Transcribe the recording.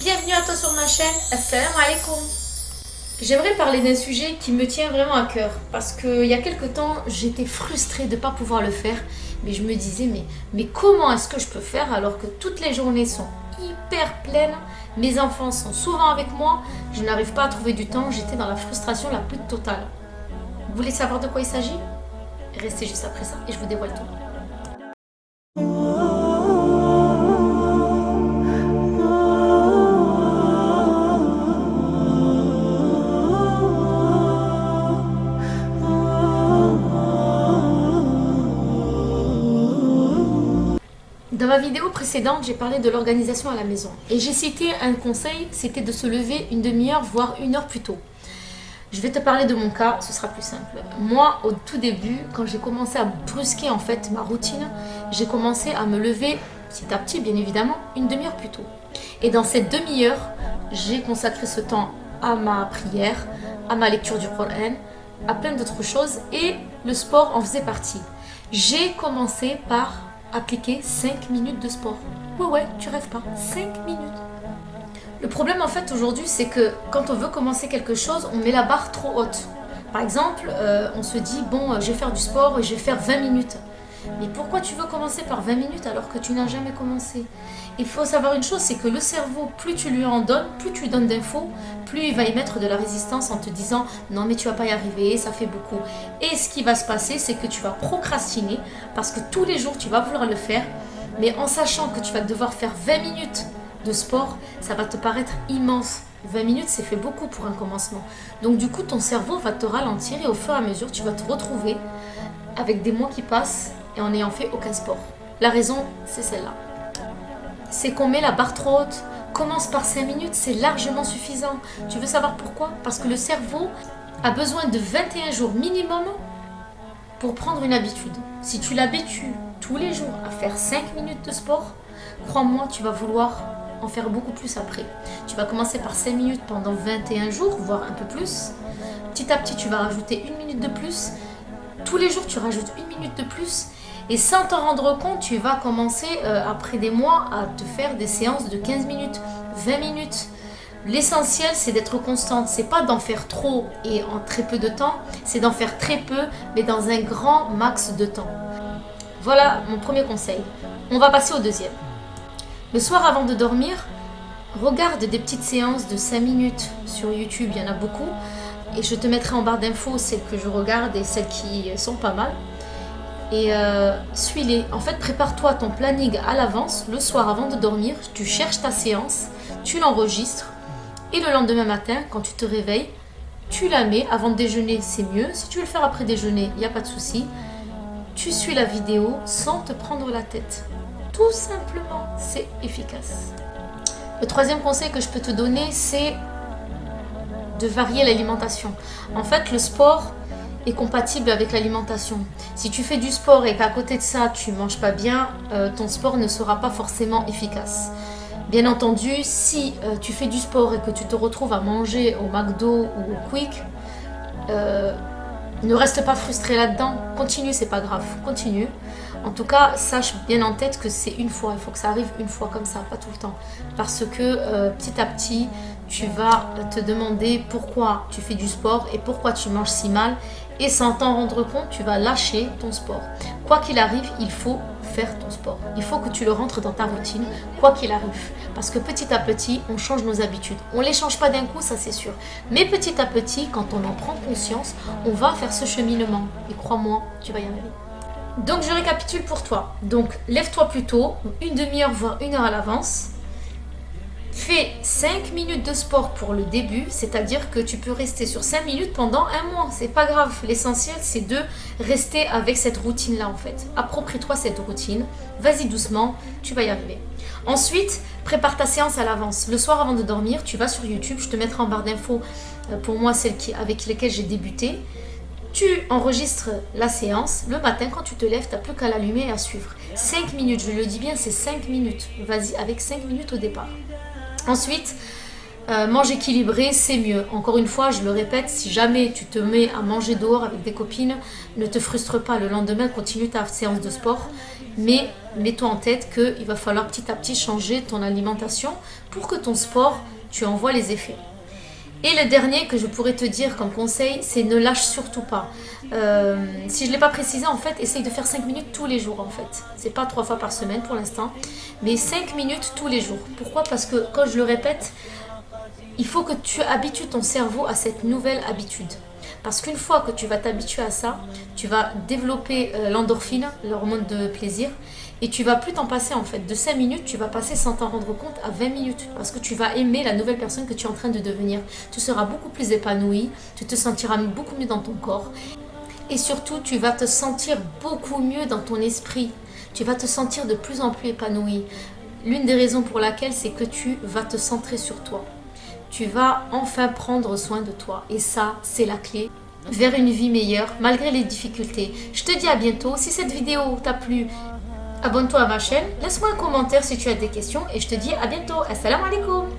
Bienvenue à toi sur ma chaîne, Assalamu alaikum. J'aimerais parler d'un sujet qui me tient vraiment à cœur parce qu'il y a quelque temps j'étais frustrée de ne pas pouvoir le faire, mais je me disais mais comment est-ce que je peux faire alors que toutes les journées sont hyper pleines, mes enfants sont souvent avec moi, je n'arrive pas à trouver du temps, j'étais dans la frustration la plus totale. Vous voulez savoir de quoi il s'agit? Restez juste après ça et je vous dévoile tout. Dans ma vidéo précédente, j'ai parlé de l'organisation à la maison et j'ai cité un conseil, c'était de se lever une demi-heure voire une heure plus tôt. Je vais te parler de mon cas, ce sera plus simple. Moi, au tout début, quand j'ai commencé à brusquer en fait ma routine, j'ai commencé à me lever petit à petit, bien évidemment, une demi-heure plus tôt. Et dans cette demi-heure, j'ai consacré ce temps à ma prière, à ma lecture du Coran, à plein d'autres choses et le sport en faisait partie. J'ai commencé par appliquer 5 minutes de sport. Ouais, tu rêves pas, 5 minutes. Le problème en fait aujourd'hui, c'est que quand on veut commencer quelque chose, on met la barre trop haute. Par exemple, on se dit, bon, je vais faire du sport et je vais faire 20 minutes. Mais pourquoi tu veux commencer par 20 minutes alors que tu n'as jamais commencé? Il faut savoir une chose, c'est que le cerveau, plus tu lui en donnes, plus tu lui donnes d'infos, plus il va y mettre de la résistance en te disant non mais tu vas pas y arriver, ça fait beaucoup. Et ce qui va se passer, c'est que tu vas procrastiner parce que tous les jours tu vas vouloir le faire, mais en sachant que tu vas devoir faire 20 minutes de sport, ça va te paraître immense. 20 minutes, c'est fait beaucoup pour un commencement. Donc du coup, ton cerveau va te ralentir et au fur et à mesure, tu vas te retrouver avec des mois qui passent et en n'ayant fait aucun sport. La raison, c'est celle-là. C'est qu'on met la barre trop haute. Commence par 5 minutes, c'est largement suffisant. Tu veux savoir pourquoi? Parce que le cerveau a besoin de 21 jours minimum pour prendre une habitude. Si tu l'habitues tous les jours à faire 5 minutes de sport, crois-moi, tu vas vouloir en faire beaucoup plus après. Tu vas commencer par 5 minutes pendant 21 jours, voire un peu plus. Petit à petit, tu vas rajouter 1 minute de plus. Tous les jours, tu rajoutes 1 minute de plus. Et sans t'en rendre compte, tu vas commencer après des mois à te faire des séances de 15 minutes, 20 minutes. L'essentiel, c'est d'être constante. C'est pas d'en faire trop et en très peu de temps. C'est d'en faire très peu, mais dans un grand max de temps. Voilà mon premier conseil. On va passer au deuxième. Le soir avant de dormir, regarde des petites séances de 5 minutes sur YouTube. Il y en a beaucoup. Et je te mettrai en barre d'infos celles que je regarde et celles qui sont pas mal. Et suis-les. En fait, prépare-toi ton planning à l'avance. Le soir avant de dormir, tu cherches ta séance, tu l'enregistres. Et le lendemain matin, quand tu te réveilles, tu la mets. Avant de déjeuner, c'est mieux. Si tu veux le faire après déjeuner, il n'y a pas de souci. Tu suis la vidéo sans te prendre la tête. Tout simplement, c'est efficace. Le troisième conseil que je peux te donner, c'est de varier l'alimentation. En fait, le sport est compatible avec l'alimentation. Si tu fais du sport et qu'à côté de ça, tu manges pas bien, ton sport ne sera pas forcément efficace. Bien entendu, si tu fais du sport et que tu te retrouves à manger au McDo ou au Quick, ne reste pas frustré là-dedans. Continue, c'est pas grave. Continue. En tout cas, sache bien en tête que c'est une fois. Il faut que ça arrive une fois comme ça, pas tout le temps. Parce que petit à petit, tu vas te demander pourquoi tu fais du sport et pourquoi tu manges si mal. Et sans t'en rendre compte, tu vas lâcher ton sport. Quoi qu'il arrive, il faut faire ton sport. Il faut que tu le rentres dans ta routine, quoi qu'il arrive. Parce que petit à petit, on change nos habitudes. On ne les change pas d'un coup, ça c'est sûr. Mais petit à petit, quand on en prend conscience, on va faire ce cheminement. Et crois-moi, tu vas y arriver. Donc je récapitule pour toi. Donc lève-toi plus tôt, une demi-heure voire une heure à l'avance. Fais 5 minutes de sport pour le début, c'est-à-dire que tu peux rester sur 5 minutes pendant un mois. C'est pas grave. L'essentiel, c'est de rester avec cette routine-là en fait. Approprie-toi cette routine. Vas-y doucement, tu vas y arriver. Ensuite, prépare ta séance à l'avance. Le soir avant de dormir, tu vas sur YouTube. Je te mettrai en barre d'infos pour moi celles avec lesquelles j'ai débuté. Tu enregistres la séance. Le matin, quand tu te lèves, tu n'as plus qu'à l'allumer et à suivre. 5 minutes, je le dis bien, c'est 5 minutes. Vas-y avec 5 minutes au départ. Ensuite, Mange équilibré, c'est mieux. Encore une fois, je le répète, si jamais tu te mets à manger dehors avec des copines, ne te frustre pas. Le lendemain, continue ta séance de sport. Mais mets-toi en tête qu'il va falloir petit à petit changer ton alimentation pour que ton sport, tu en vois les effets. Et le dernier que je pourrais te dire comme conseil, c'est ne lâche surtout pas. Si je ne l'ai pas précisé, en fait, essaye de faire 5 minutes tous les jours, en fait. C'est pas 3 fois par semaine pour l'instant, mais 5 minutes tous les jours. Pourquoi? Parce que, quand je le répète, il faut que tu habitues ton cerveau à cette nouvelle habitude. Parce qu'une fois que tu vas t'habituer à ça, tu vas développer l'endorphine, l'hormone de plaisir, et tu vas plus t'en passer en fait. De 5 minutes, tu vas passer sans t'en rendre compte à 20 minutes. Parce que tu vas aimer la nouvelle personne que tu es en train de devenir. Tu seras beaucoup plus épanoui, tu te sentiras beaucoup mieux dans ton corps. Et surtout, tu vas te sentir beaucoup mieux dans ton esprit. Tu vas te sentir de plus en plus épanoui. L'une des raisons pour laquelle, c'est que tu vas te centrer sur toi. Tu vas enfin prendre soin de toi. Et ça, c'est la clé vers une vie meilleure, malgré les difficultés. Je te dis à bientôt. Si cette vidéo t'a plu, abonne-toi à ma chaîne. Laisse-moi un commentaire si tu as des questions. Et je te dis à bientôt. Assalamu alaikum.